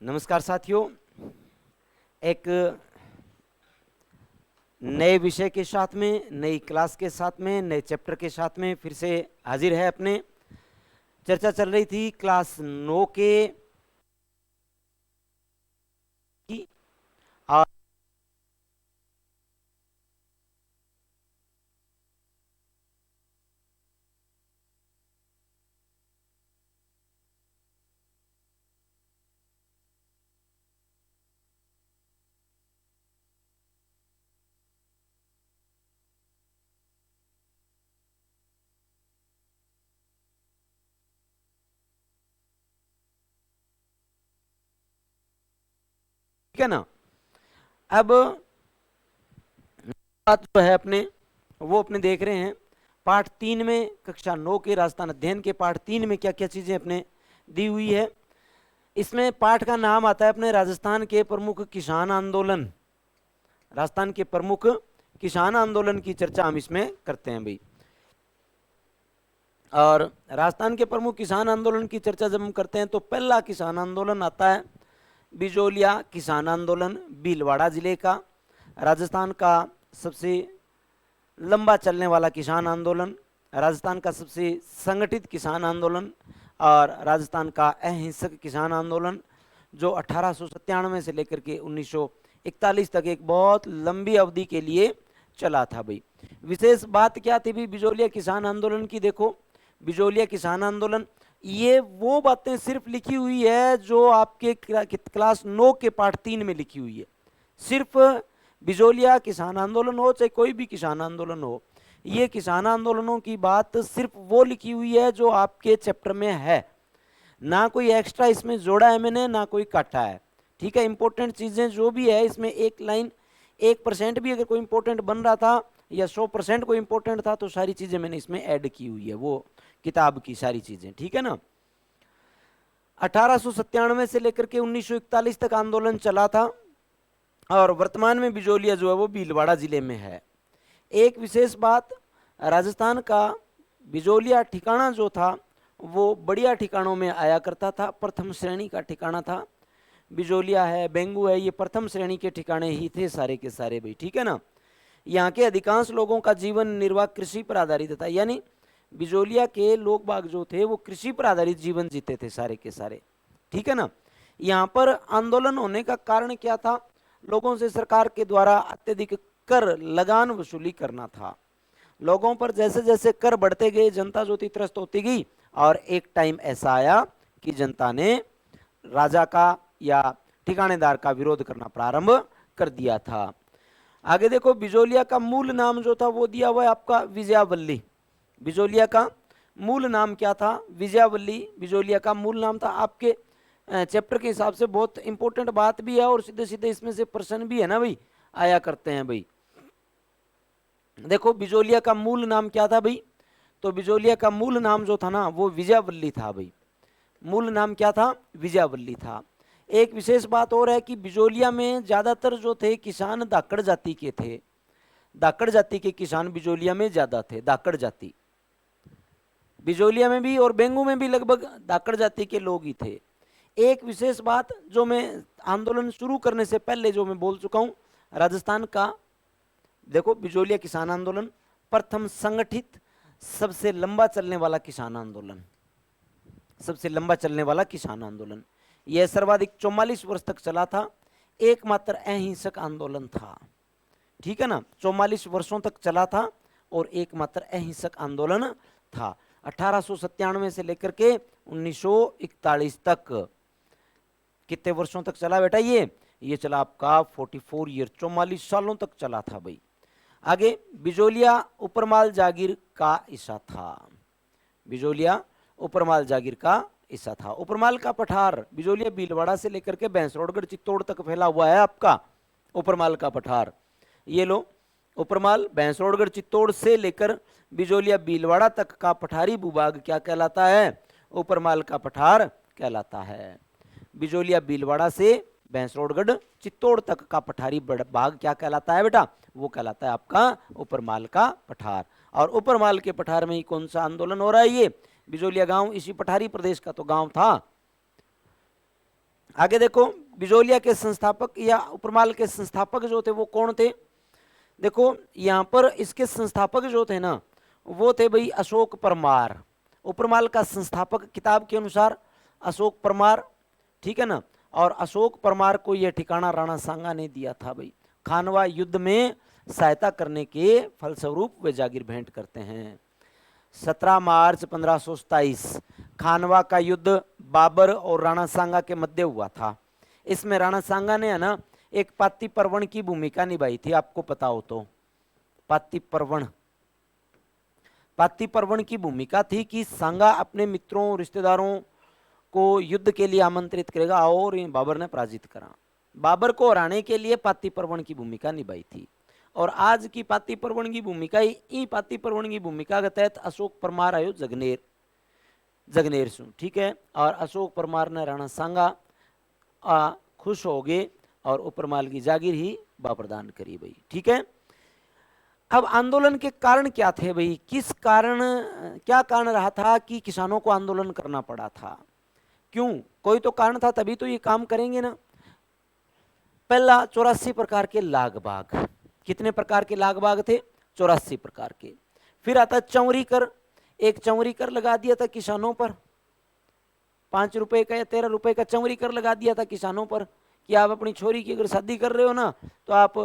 नमस्कार साथियों, एक नए विषय के साथ में, नई क्लास के साथ में, नए चैप्टर के साथ में फिर से हाजिर है। अपने चर्चा चल रही थी क्लास 9 के की, और ठीक है ना। अब बात जो है अपने वो अपने देख रहे हैं पाठ 3 में, कक्षा 9 के राजस्थान अध्ययन के पाठ 3 में क्या क्या चीजें अपने दी हुई है। इसमें पाठ का नाम आता है अपने राजस्थान के प्रमुख किसान आंदोलन। राजस्थान के प्रमुख किसान आंदोलन की चर्चा हम इसमें करते हैं भाई। और राजस्थान के प्रमुख किसान आंदोलन की चर्चा जब हम करते हैं तो पहला किसान आंदोलन आता है बिजोलिया किसान आंदोलन, भीलवाड़ा जिले का, राजस्थान का सबसे लंबा चलने वाला किसान आंदोलन, राजस्थान का सबसे संगठित किसान आंदोलन और राजस्थान का अहिंसक किसान आंदोलन, जो 1897 से लेकर के 1941 तक एक बहुत लंबी अवधि के लिए चला था भाई। विशेष बात क्या थी भी बिजोलिया किसान आंदोलन की? देखो, बिजोलिया किसान आंदोलन, ये वो बातें सिर्फ लिखी हुई है जो आपके क्लास 9 के पाठ 3 में लिखी हुई है। सिर्फ बिजोलिया किसान आंदोलन हो चाहे कोई भी किसान आंदोलन हो, ये किसान आंदोलनों की बात सिर्फ वो लिखी हुई है जो आपके चैप्टर में है, ना कोई एक्स्ट्रा इसमें जोड़ा है मैंने, ना कोई काटा है। ठीक है, इंपॉर्टेंट चीजें जो भी है इसमें, एक लाइन 1% भी अगर कोई इंपॉर्टेंट बन रहा था या 100% कोई इंपॉर्टेंट था तो सारी चीजें मैंने इसमें ऐड की हुई है, वो किताब की सारी चीजें। ठीक है ना। 1897 से लेकर के 1941 तक आंदोलन चला था और वर्तमान में बिजोलिया जो है वो भीलवाड़ा जिले में है। एक विशेष बात, राजस्थान का बिजोलिया ठिकाना जो था वो बढ़िया ठिकानों में आया करता था, प्रथम श्रेणी का ठिकाना था। बिजोलिया है, बेंगू है, ये प्रथम श्रेणी के ठिकाने ही थे सारे के सारे भाई। ठीक है ना। यहाँ के अधिकांश लोगों का जीवन निर्वाह कृषि पर आधारित था, यानी बिजोलिया के लोग बाग जो थे वो कृषि पर आधारित जीवन जीते थे सारे के सारे। ठीक है ना। यहाँ पर आंदोलन होने का कारण क्या था? लोगों से सरकार के द्वारा अत्यधिक कर लगान वसूली करना था। लोगों पर जैसे जैसे कर बढ़ते गए जनता जो थी त्रस्त होती गई, और एक टाइम ऐसा आया कि जनता ने राजा का या ठिकानेदार का विरोध करना प्रारंभ कर दिया था। आगे देखो, बिजोलिया का मूल नाम जो था वो दिया हुआ है आपका विजयावल्ली। बिजोलिया का मूल नाम क्या था? विजयावल्ली बिजोलिया का मूल नाम था। आपके चैप्टर के हिसाब से बहुत इंपॉर्टेंट बात भी है और सीधे सीधे इसमें से प्रश्न भी है ना भाई, आया करते हैं भाई। देखो, बिजोलिया का मूल नाम क्या था भाई? तो बिजोलिया का मूल नाम जो था ना वो विजयावल्ली था भाई। मूल नाम क्या था? विजयावल्ली था। एक विशेष बात और है कि बिजोलिया में ज्यादातर जो थे किसान धाकड़ जाति के थे। धाकड़ जाति के किसान बिजोलिया में ज्यादा थे। धाकड़ जाति बिजोलिया में भी और बेंगू में भी लगभग धाकड़ जाति के लोग ही थे। एक विशेष बात जो मैं आंदोलन शुरू करने से पहले जो मैं बोल चुका हूं, राजस्थान का देखो बिजोलिया किसान आंदोलन प्रथम संगठित सबसे लंबा चलने वाला किसान आंदोलन, सबसे लंबा चलने वाला किसान आंदोलन। यह सर्वाधिक 44 वर्ष तक चला था। एकमात्र अहिंसक आंदोलन था। ठीक है ना, 44 वर्षों तक चला था और एकमात्र अहिंसक आंदोलन था। 1897 से लेकर के 1941 तक कितने वर्षों तक चला बेटा? ये चला आपका 44 ईयर, 44 सालों तक चला था भाई। आगे, बिजोलिया उपरमाल जागीर का हिस्सा था। बिजोलिया उपरमाल जागीर का हिस्सा था। उपरमाल का पठार बिजोलिया भीलवाड़ा से लेकर के भैंसरोडगढ़ चित्तौड़ तक फैला हुआ है आपका उपरमाल का पठार। ये लो, उपरमाल भैंसरोडगढ़ चित्तौड़ से लेकर बिजोलिया भीलवाड़ा तक का पठारी भूभाग क्या कहलाता है? उपरमाल का पठार कहलाता है। बिजोलिया भीलवाड़ा से भैंसरोडगढ़ चित्तौड़ तक का पठारी भाग क्या कहलाता है बेटा? वो कहलाता है आपका उपरमाल का पठार। और उपरमाल के पठार में ही कौन सा आंदोलन हो रहा है? ये बिजोलिया गांव इसी पठारी प्रदेश का तो गांव था। आगे देखो, बिजोलिया के संस्थापक या उपरमाल के संस्थापक जो थे वो कौन थे। देखो यहाँ पर इसके संस्थापक जो थे ना वो थे भाई अशोक परमार। उपरमाल का संस्थापक किताब के अनुसार अशोक परमार, ठीक है ना। और अशोक परमार को यह ठिकाना राणा सांगा ने दिया था भाई। खानवा युद्ध में सहायता करने के फलस्वरूप वे जागीर भेंट करते हैं। 17 मार्च 1527 खानवा का युद्ध बाबर और राणा सांगा के मध्य हुआ था। इसमें राणा सांगा ने है ना एक पाती पर्वण की भूमिका निभाई थी, आपको पता हो तो। पाती पर्वण की भूमिका थी कि सांगा अपने मित्रों रिश्तेदारों को युद्ध के लिए आमंत्रित करेगा और बाबर ने पराजित करा। बाबर को हराने के लिए पाती पर्वण की भूमिका निभाई थी। और आज की पाती पर्वण की भूमिका ई पाती पर्वण की भूमिका के तहत अशोक परमार आयो जगनेर सु, ठीक है। और अशोक परमार ने राणा सांगा खुश हो गए और उपरमाल की जागीर ही प्रदान करी भाई, ठीक है। अब आंदोलन के कारण क्या थे भाई, क्या कारण रहा था कि किसानों को आंदोलन करना पड़ा था। क्यों, कोई तो कारण था तभी तो ये काम करेंगे ना। पहला 84 प्रकार के लाग बाग। कितने प्रकार के लाग बाग थे, 84 प्रकार के। फिर आता चौरी कर, एक चौरी कर लगा दिया था किसानों पर, 5 रुपए का या 13 रुपए का चौरी कर लगा दिया था किसानों पर कि आप अपनी छोरी की अगर शादी कर रहे हो ना तो आप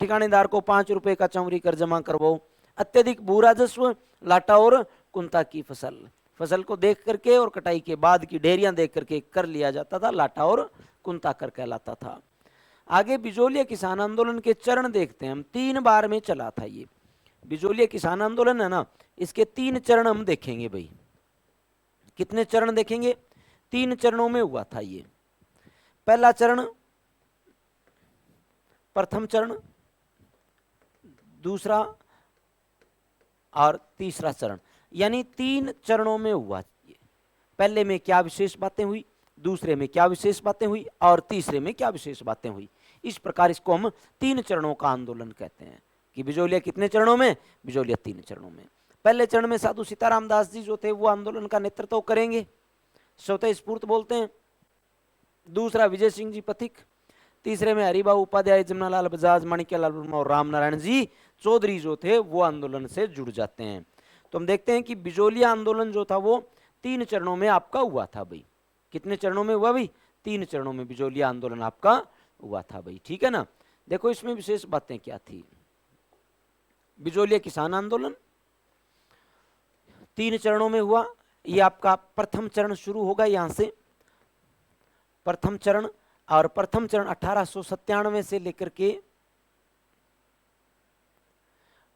ठिकानेदार को 5 रुपए का चौरी कर जमा करवाओ। अत्यधिक भू राजस्व, लाटा और कुंता की फसल को देख करके और कटाई के बाद की ढेरियां देख करके कर लिया जाता था, लाटा और कुंता कर कहलाता था। आगे बिजोलिया किसान आंदोलन के चरण देखते हैं हम। 3 बार में चला था ये बिजोलिया किसान आंदोलन है ना, इसके 3 चरण हम देखेंगे भाई। कितने चरण देखेंगे, 3 चरणों में हुआ था ये। पहला चरण, प्रथम चरण, दूसरा और तीसरा चरण, यानी 3 चरणों में हुआ ये। पहले में क्या विशेष बातें हुई, दूसरे में क्या विशेष बातें हुई और तीसरे में क्या विशेष बातें हुई। इस प्रकार इसको हम 3 चरणों का आंदोलन कहते हैं कि बिजोलिया कितने चरणों में, बिजोलिया 3 चरणों में। पहले चरण में साधु सीताराम दास जी जो थे वो आंदोलन का नेतृत्व करेंगे, स्वतः स्फूर्त बोलते हैं। दूसरा विजय सिंह जी पथिक, तीसरे में हरिबाबू उपाध्याय, जमनालाल बजाज, माणिक्यलाल वर्मा और राम नारायण जी चौधरी जो थे वो आंदोलन से जुड़ जाते हैं। तो हम देखते हैं कि बिजोलिया आंदोलन जो था वो 3 चरणों में आपका हुआ था भाई। कितने चरणों में हुआ भाई, 3 चरणों में बिजोलिया आंदोलन आपका हुआ था भाई, ठीक है ना। देखो इसमें विशेष बातें क्या थी। बिजोलिया किसान आंदोलन 3 चरणों में हुआ। ये आपका प्रथम चरण शुरू होगा यहां से, प्रथम चरण। और प्रथम चरण 1897 से लेकर के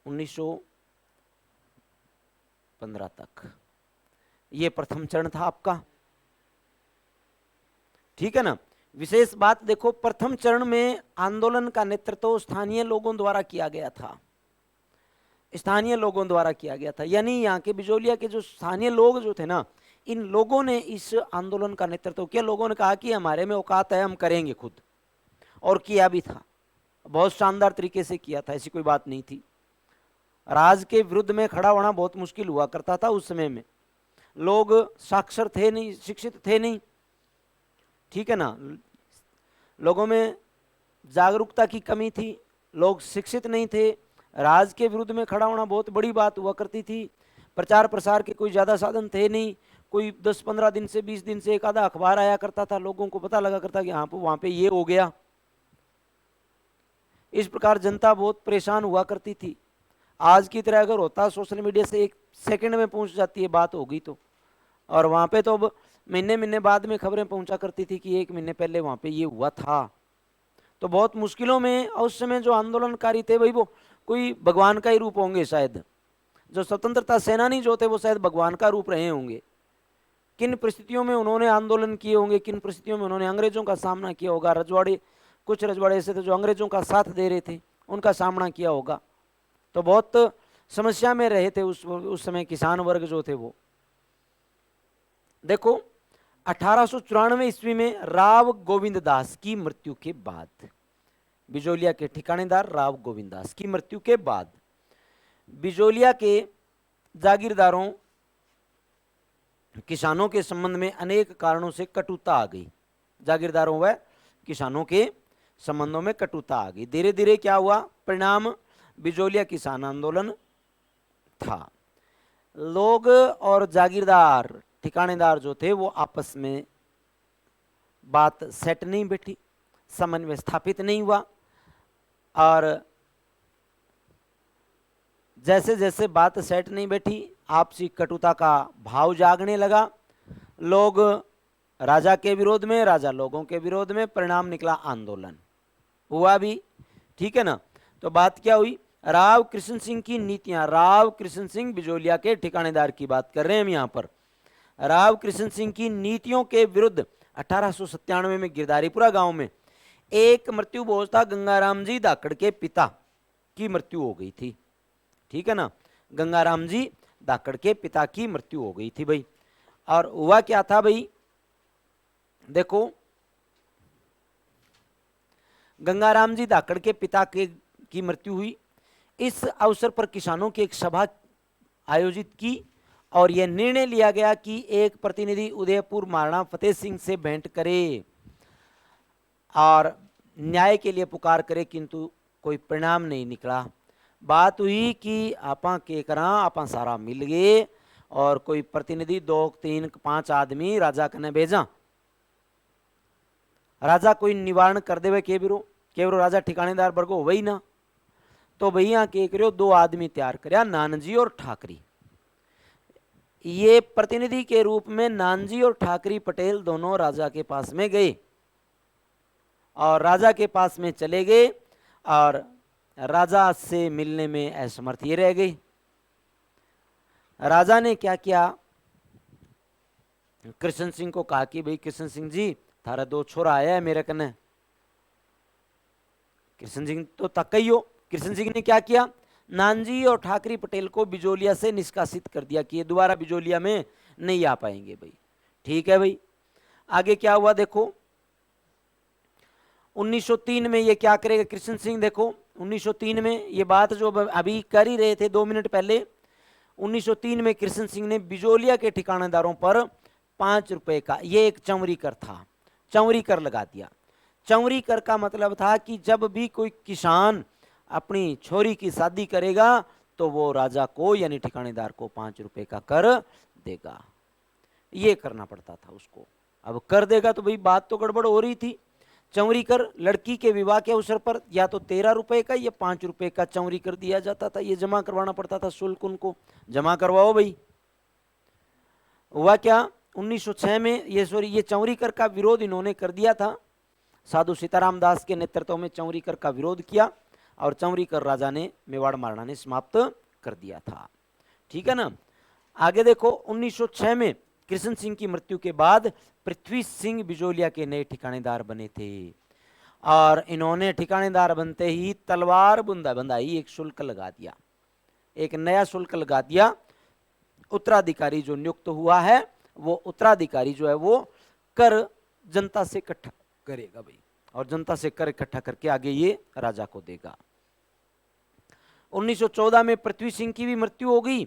1915 तक, ये प्रथम चरण था आपका, ठीक है ना। विशेष बात देखो, प्रथम चरण में आंदोलन का नेतृत्व स्थानीय लोगों द्वारा किया गया था, स्थानीय लोगों द्वारा किया गया था। यानी यहाँ के बिजोलिया के जो स्थानीय लोग जो थे ना, इन लोगों ने इस आंदोलन का नेतृत्व किया। लोगों ने कहा कि हमारे में औकात है, हम करेंगे खुद, और किया भी था, बहुत शानदार तरीके से किया था, ऐसी कोई बात नहीं थी। राज के विरुद्ध में खड़ा होना बहुत मुश्किल हुआ करता था उस समय में। लोग साक्षर थे नहीं, शिक्षित थे नहीं, ठीक है ना। लोगों में जागरूकता की कमी थी, लोग शिक्षित नहीं थे। राज के विरुद्ध में खड़ा होना बहुत बड़ी बात हुआ करती थी। प्रचार प्रसार के कोई ज़्यादा साधन थे नहीं। कोई 10-15 दिन से 20 दिन से एक आधा अखबार आया करता था, लोगों को पता लगा करता कि हाँ वहाँ पे ये हो गया। इस प्रकार जनता बहुत परेशान हुआ करती थी। आज की तरह अगर होता सोशल मीडिया से 1 सेकंड में पहुंच जाती है बात होगी तो, और वहाँ पे तो अब महीने बाद में खबरें पहुंचा करती थी कि 1 महीने पहले वहाँ पे ये हुआ था। तो बहुत मुश्किलों में उस समय जो आंदोलनकारी थे भाई वो कोई भगवान का ही रूप होंगे शायद। जो स्वतंत्रता सेनानी जो थे वो शायद भगवान का रूप रहे होंगे। किन परिस्थितियों में उन्होंने आंदोलन किए होंगे, किन परिस्थितियों में उन्होंने अंग्रेजों का सामना किया होगा। रजवाड़े, कुछ रजवाड़े ऐसे थे जो अंग्रेजों का साथ दे रहे थे, उनका सामना किया होगा। तो बहुत समस्या में रहे थे उस समय किसान वर्ग जो थे वो। देखो 1894 ईस्वी में राव गोविंद दास की मृत्यु के बाद, बिजोलिया के ठिकानेदार राव गोविंद दास की मृत्यु के बाद बिजोलिया के जागीरदारों, किसानों के संबंध में अनेक कारणों से कटुता आ गई। जागीरदारों व किसानों के संबंधों में कटुता आ गई। धीरे धीरे क्या हुआ परिणाम, बिजोलिया किसान आंदोलन था। लोग और जागीरदार ठिकानेदार जो थे वो आपस में बात सेट नहीं बैठी, समन्वय स्थापित नहीं हुआ, और जैसे जैसे बात सेट नहीं बैठी आपसी कटुता का भाव जागने लगा। लोग राजा के विरोध में, राजा लोगों के विरोध में, परिणाम निकला आंदोलन हुआ भी। ठीक है ना। तो बात क्या हुई, राव कृष्ण सिंह की नीतियां, राव कृष्ण सिंह बिजोलिया के ठिकानेदार की बात कर रहे हैं हम यहाँ पर। राव कृष्ण सिंह की नीतियों के विरुद्ध 1897 में गिरधारीपुरा गांव में एक मृत्यु भोज था। गंगाराम जी धाकड़ के पिता की मृत्यु हो गई थी। ठीक है ना, गंगाराम जी धाकड़ के पिता की मृत्यु हो गई थी भाई। और हुआ क्या था भाई, देखो गंगाराम जी धाकड़ के पिता की मृत्यु हुई। इस अवसर पर किसानों की एक सभा आयोजित की और यह निर्णय लिया गया कि एक प्रतिनिधि उदयपुर महाराणा फतेह सिंह से भेंट करे और न्याय के लिए पुकार करे, किंतु कोई परिणाम नहीं निकला। बात हुई कि आपा के करा, आपा सारा मिल गए और कोई प्रतिनिधि 2 3 5 आदमी राजा कने भेजा, राजा कोई निवारण कर देवे केवरो राजा ठिकानेदार बरगो वही ना। तो भैया के करो 2 आदमी तैयार करया, नानजी और ठाकरी। ये प्रतिनिधि के रूप में नानजी और ठाकरी पटेल दोनों राजा के पास में गए और राजा के पास में चले गए और राजा से मिलने में असमर्थ ये रह गई। राजा ने क्या किया, कृष्ण सिंह को कहा कि भाई कृष्ण सिंह जी थारा 2 छोरा आया है मेरे कने। कृष्ण सिंह तो तक ही हो। कृष्ण सिंह ने क्या किया, नानजी और ठाकरी पटेल को बिजोलिया से निष्कासित कर दिया कि ये दोबारा बिजोलिया में नहीं आ पाएंगे भाई। ठीक है भाई। आगे क्या हुआ देखो, 1903 में ये क्या करेगा कृष्ण सिंह, देखो 1903 में ये बात जो अभी कर ही रहे थे 2 मिनट पहले, 1903 में कृष्ण सिंह ने बिजोलिया के ठिकानेदारों पर 5 रुपए का ये एक चंवरी कर था, चंवरी कर लगा दिया। चंवरी कर का मतलब था कि जब भी कोई किसान अपनी छोरी की शादी करेगा तो वो राजा को यानी ठिकानेदार को 5 रुपए का कर देगा। ये करना पड़ता था उसको। अब कर देगा तो भाई बात तो गड़बड़ हो रही थी। चंवरी कर लड़की के विवाह के अवसर पर या तो 13 रुपए का या 5 रुपए का चंवरी कर दिया जाता था। ये जमा करवाना पड़ता था, शुल्क उनको जमा करवाओ भाई। हुआ क्या, 1906 में ये चंवरी कर का विरोध इन्होंने कर दिया था। साधु सीताराम दास के नेतृत्व में चंवरी कर का विरोध किया और चंवरी कर राजा ने मेवाड़ महाराणा ने समाप्त कर दिया था। ठीक है ना। आगे देखो 1906 में कृष्ण सिंह की मृत्यु के बाद पृथ्वी सिंह बिजोलिया के नए ठिकानेदार बने थे और इन्होंने ठिकानेदार बनते ही तलवार बंधाई एक शुल्क लगा दिया, एक नया शुल्क लगा दिया। उत्तराधिकारी जो नियुक्त हुआ है वो उत्तराधिकारी जो है वो कर जनता से इकट्ठा करेगा भाई और जनता से कर इकट्ठा करके आगे ये राजा को देगा। 1914 में पृथ्वी सिंह की भी मृत्यु हो गई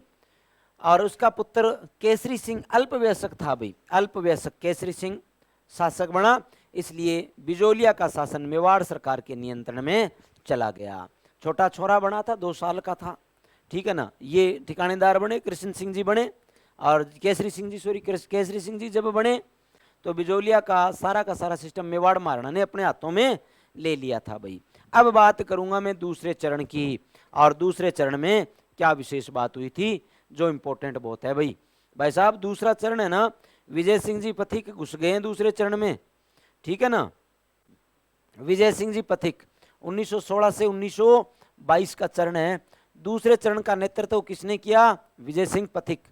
और उसका पुत्र केसरी सिंह अल्पवयस्क था भाई। अल्पवयस्क केसरी सिंह शासक बना, इसलिए बिजोलिया का शासन मेवाड़ सरकार के नियंत्रण में चला गया। छोटा छोरा बना था, 2 साल का था। ठीक है ना। ये ठिकानेदार बने, कृष्ण सिंह जी बने और केसरी सिंह जी जब बने तो बिजोलिया का सारा सिस्टम मेवाड़ महाराणा ने अपने हाथों में ले लिया था भाई। अब बात करूंगा मैं दूसरे चरण की, और दूसरे चरण में क्या विशेष बात हुई थी जो इंपॉर्टेंट बहुत है भाई साहब। दूसरा चरण है ना, विजय सिंह जी पथिक घुस गए हैं दूसरे चरण में। ठीक है ना। विजय सिंह जी पथिक 1916 से 1922 का चरण है। दूसरे चरण का नेतृत्व किसने किया, विजय सिंह पथिक,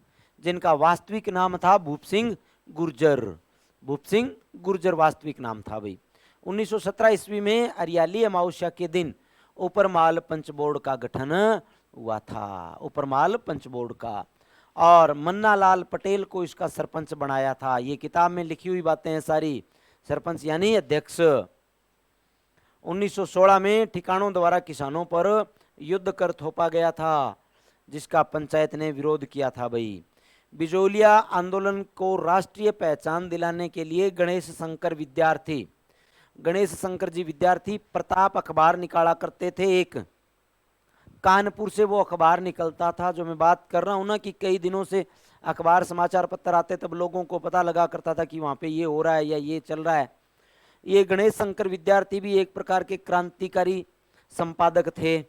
जिनका वास्तविक नाम था भूप सिंह गुर्जर। भूप सिंह गुर्जर वास्तविक नाम था भाई। 1917 ईस्वी में अरियाली अमावस्या के दिन ऊपरमाल पंच बोर्ड का गठन हुआ था, ऊपरमाल पंच बोर्ड का, और मन्नालाल पटेल को इसका सरपंच बनाया था। ये किताब में लिखी हुई बातें हैं सारी। सरपंच यानी अध्यक्ष। 1916 में ठिकानों द्वारा किसानों पर युद्ध कर थोपा गया था जिसका पंचायत ने विरोध किया था भाई। बिजोलिया आंदोलन को राष्ट्रीय पहचान दिलाने के लिए गणेश शंकर जी विद्यार्थी प्रताप अखबार निकाला करते थे। एक कानपुर से वो अखबार निकलता था, जो मैं बात कर रहा हूं ना कि कई दिनों से अखबार समाचार पत्र आते, तब लोगों को पता लगा करता था कि वहां पे ये हो रहा है या ये चल रहा है। ये गणेश शंकर विद्यार्थी भी एक प्रकार के क्रांतिकारी संपादक थे।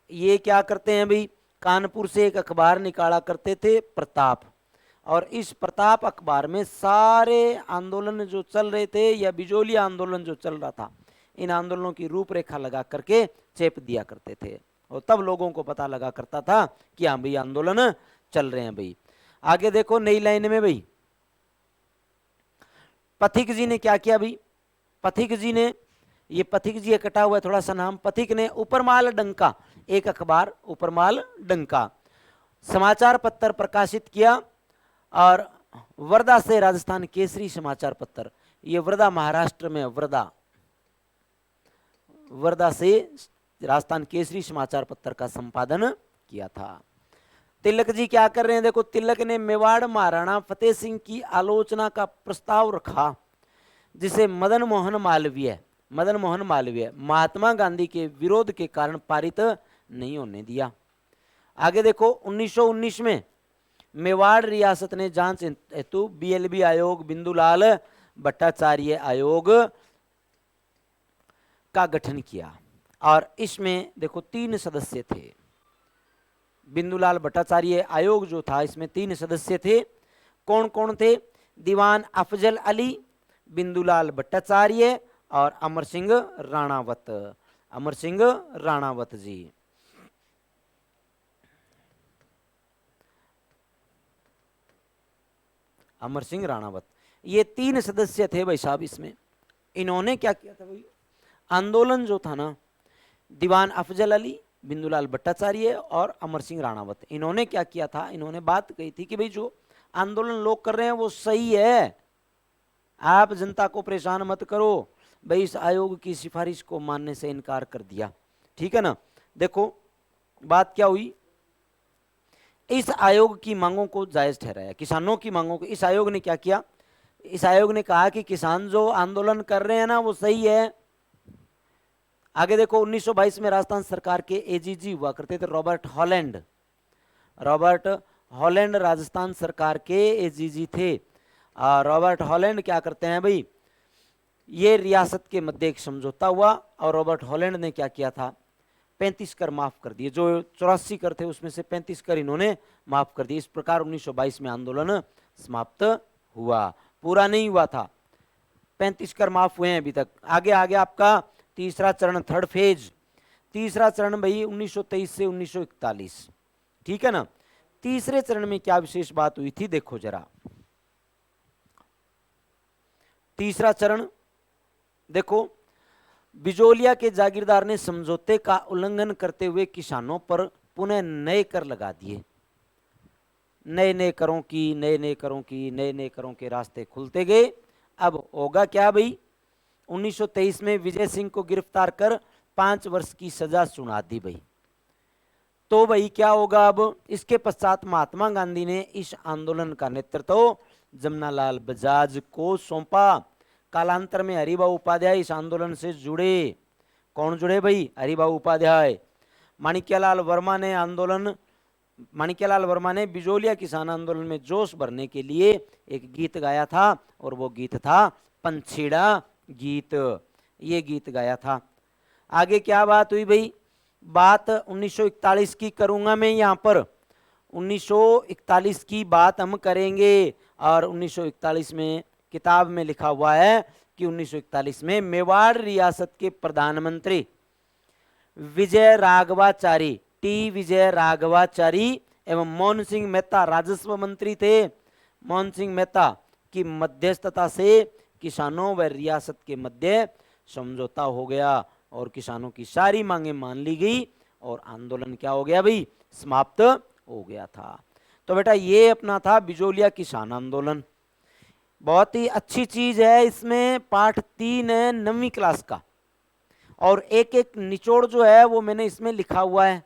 ये क्या करते हैं भाई, कानपुर से एक अखबार निकाला करते थे प्रताप, और इस प्रताप अखबार में सारे आंदोलन जो चल रहे थे या बिजोलिया आंदोलन जो चल रहा था, इन आंदोलनों की रूपरेखा लगा करके चेप दिया करते थे, और तब लोगों को पता लगा करता था कि हाँ भाई आंदोलन चल रहे हैं भाई। आगे देखो नई लाइन में भाई, पथिक जी ने क्या किया भाई, पथिक जी ने, ये पथिक जी कटा हुआ है थोड़ा सा नाम, पथिक ने उपरमाल डंका, एक अखबार उपरमाल डंका समाचार पत्र प्रकाशित किया, और वर्धा से राजस्थान केसरी समाचार पत्र, ये वर्धा महाराष्ट्र में, वर्धा से राजस्थान केसरी समाचार पत्र का संपादन किया था। तिलक जी क्या कर रहे हैं, देखो तिलक ने मेवाड़ महाराणा फतेह सिंह की आलोचना का प्रस्ताव रखा, जिसे मदन मोहन मालवीय महात्मा गांधी के विरोध के कारण पारित नहीं होने दिया। आगे देखो 1919 में मेवाड़ रियासत ने जांच हेतु बीएलबी आयोग, बिंदुलाल भट्टाचार्य आयोग का गठन किया, और इसमें देखो 3 सदस्य थे। बिंदुलाल भट्टाचार्य आयोग जो था, इसमें 3 सदस्य थे। कौन कौन थे, दीवान अफजल अली, बिंदुलाल भट्टाचार्य और अमर सिंह राणावत जी। अमर सिंह राणावत, ये 3 सदस्य थे भाई साहब। इसमें इन्होंने क्या किया था भाई, आंदोलन जो था ना, दीवान अफजल अली, बिंदुलाल भट्टाचार्य और अमर सिंह राणावत, इन्होंने क्या किया था, इन्होंने बात कही थी कि भाई जो आंदोलन लोग कर रहे हैं वो सही है, आप जनता को परेशान मत करो भाई। इस आयोग की सिफारिश को मानने से इनकार कर दिया, ठीक है ना। देखो बात क्या हुई, इस आयोग की मांगों को जायज ठहराया, किसानों की मांगों को। इस आयोग ने क्या किया, इस आयोग ने कहा कि किसान जो आंदोलन कर रहे हैं ना वो सही है। आगे देखो 1922 में राजस्थान सरकार के एजीजी हुआ करते थे रॉबर्ट हॉलैंड राजस्थान सरकार के एजीजी थे। रॉबर्ट हॉलैंड क्या करते हैं भाई, ये रियासत के मध्य एक समझौता हुआ, और रॉबर्ट हॉलैंड ने क्या किया था, 35 कर माफ कर दिए, जो 84 कर थे उसमें से 35 कर इन्होंने माफ कर दिए। इस प्रकार 1922 में आंदोलन समाप्त हुआ, पूरा नहीं हुआ था, 35 कर माफ हुए हैं अभी तक। आगे आपका तीसरा चरण, थर्ड फेज, तीसरा चरण भाई 1923 से 1941, ठीक है ना। तीसरे चरण में क्या विशेष बात हुई थी, देखो जरा। तीसरा चरण देखो, बिजोलिया के जागीरदार ने समझौते का उल्लंघन करते हुए किसानों पर पुनः नए कर लगा दिए। नए करों के रास्ते खुलते गए। अब होगा क्या भाई, 1923 में विजय सिंह को गिरफ्तार कर 5 वर्ष की सजा सुना दी भाई। तो भाई क्या होगा, अब इसके पश्चात महात्मा गांधी ने इस आंदोलन का नेतृत्व जमनालाल बजाज को सौंपा। कालांतर में हरिभाऊ उपाध्याय इस आंदोलन से जुड़े। कौन जुड़े भाई, हरिभाऊ उपाध्याय। माणिक्यलाल वर्मा ने बिजोलिया किसान आंदोलन में जोश भरने के लिए एक गीत गाया था, और वो गीत था पंछीड़ा गीत, ये गीत गाया था। आगे क्या बात हुई भाई, बात 1941 की करूंगा मैं यहाँ पर, 1941 की बात हम करेंगे। और 1941 में किताब में लिखा हुआ है कि 1941 में मेवाड़ रियासत के प्रधानमंत्री विजय राघवाचारी एवं मोहन सिंह मेहता राजस्व मंत्री थे। मोहन सिंह मेहता की मध्यस्थता से किसानों व रियासत के मध्य समझौता हो गया, और किसानों की सारी मांगें मान ली गई, और आंदोलन क्या हो गया भाई, समाप्त हो गया था। तो बेटा ये अपना था बिजोलिया किसान आंदोलन। बहुत ही अच्छी चीज है, इसमें पाठ 3 है 9वीं क्लास का, और एक निचोड़ जो है वो मैंने इसमें लिखा हुआ है।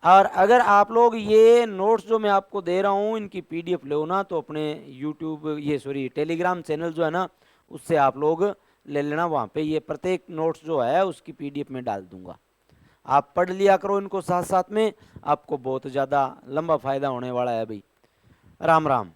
और अगर आप लोग ये नोट्स जो मैं आपको दे रहा हूँ इनकी पीडीएफ लो ना, तो अपने यूट्यूब ये सॉरी टेलीग्राम चैनल जो है ना उससे आप लोग ले लेना, वहाँ पे ये प्रत्येक नोट्स जो है उसकी पीडीएफ में डाल दूंगा। आप पढ़ लिया करो इनको साथ साथ में, आपको बहुत ज़्यादा लंबा फायदा होने वाला है भाई। राम राम।